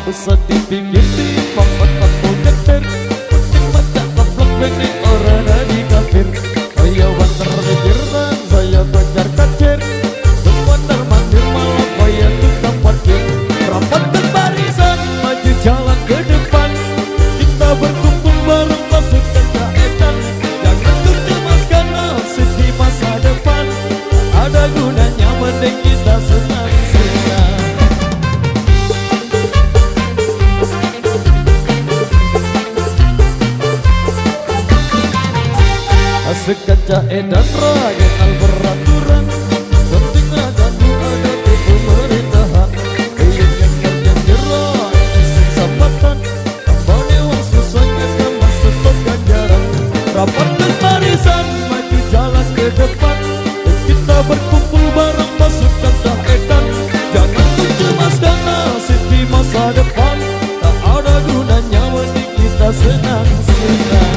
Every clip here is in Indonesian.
Usah dipikir timbang otak mau geter, penting baca kaplok bene orang dari kafir. Saya wanter pikiran, saya bacar kacer, wanter mandir malam saya tukang parkir. Rapatkan barisan, maju jalan ke depan, kita berkumpul bareng pasukan rakyatan. Jangan tercemaskan nasib di masa depan, ada gunanya mending kita senang-senang. Sekaca edan rakyat beraturan, penting ada ada di pemerintahan. Yang kerja jerah, kesempatan, tambahnya uang susahnya tambah stok ganjaran. Rapatkan barisan, maju jalan ke depan, kita berkumpul bareng pasukan rakyatan. Jangan mencemaskan nasib di masa depan, tak ada gunanya mending kita senang-senang.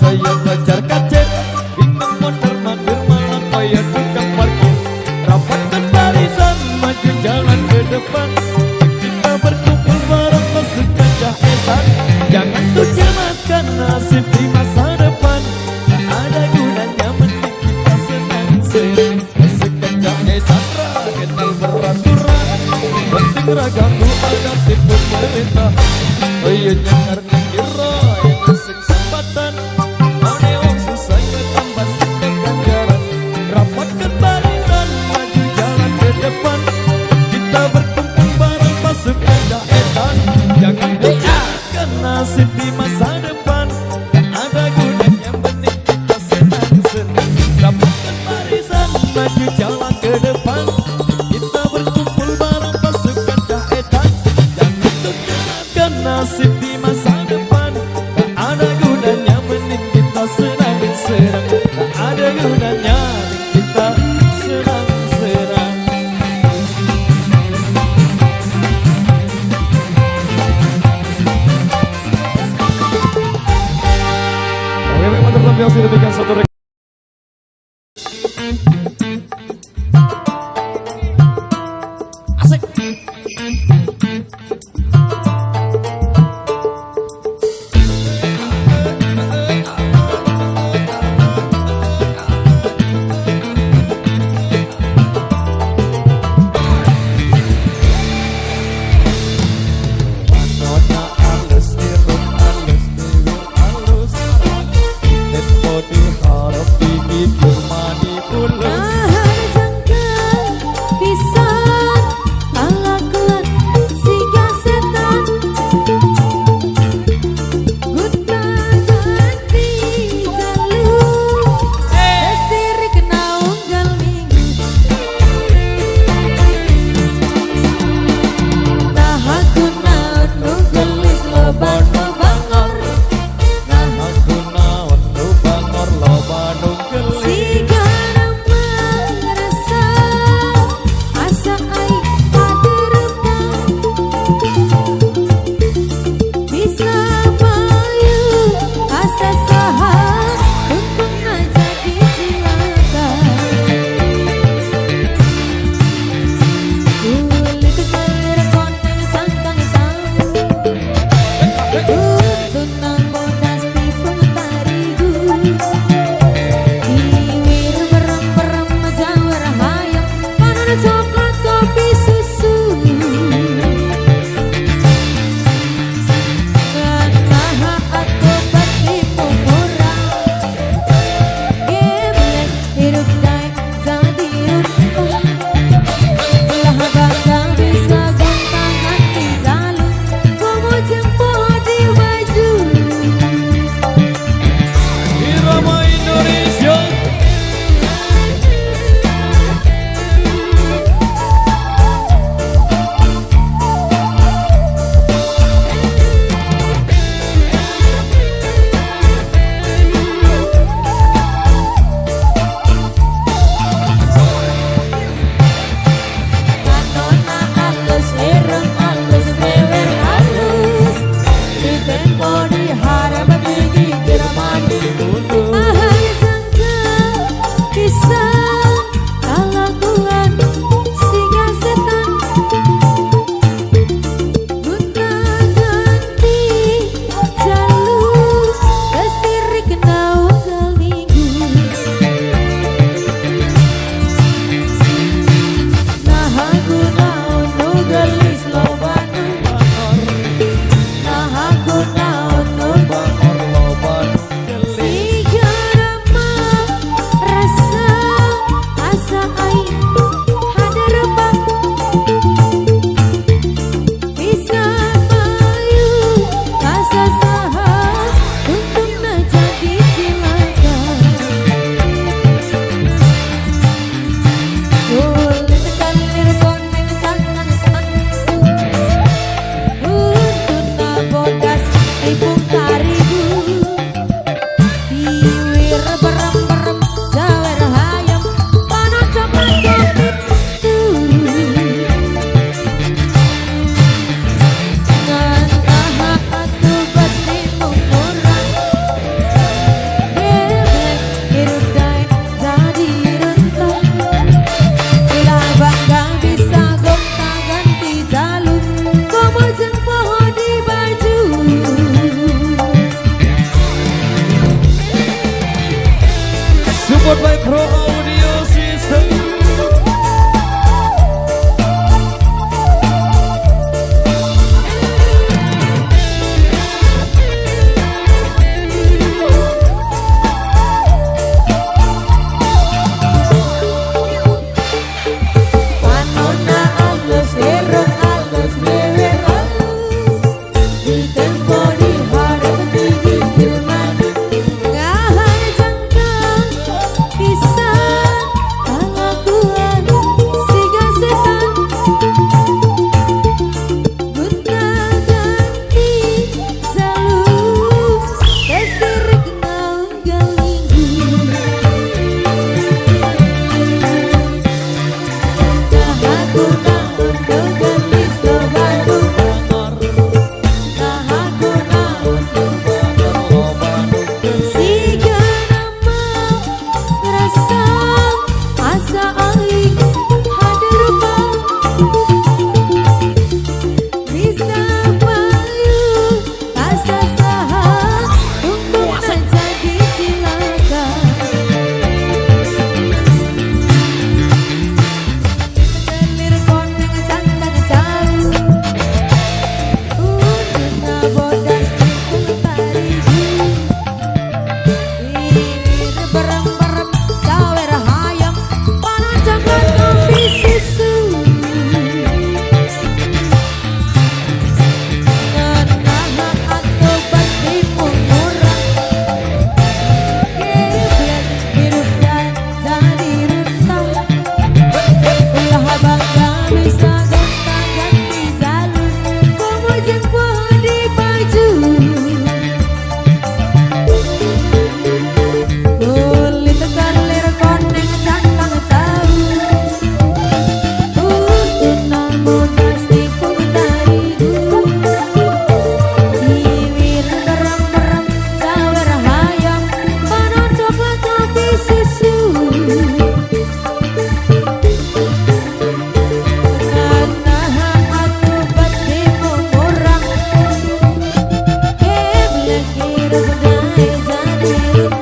Saya bacar kacer, bintang motor mandir malam saya tukang parkir. Rapatkan barisan, maju jalan ke depan, kita berkumpul bareng pasukan rakyatan. Jangan tuh cemaskan nasib di masa depan, tak ada gunanya mending kita senang-senang. Pasukan rakyatan rakyat beraturan, penting ragamu ada di pemerintahan. Ayo jangan kira yang asik sempatan, nasib di masa depan, tak ada gunanya penting kita senang-senang. Rapatkan barisan, maju jalan ke depan, kita berkumpul bareng pasukan rakyatan. Jangan terjelaskan nasib di masa depan, tak ada gunanya mending kita senang-senang. Tak ada gunanya kita senang-senang. Yang sudah diberikan satu asik. Body Thank you.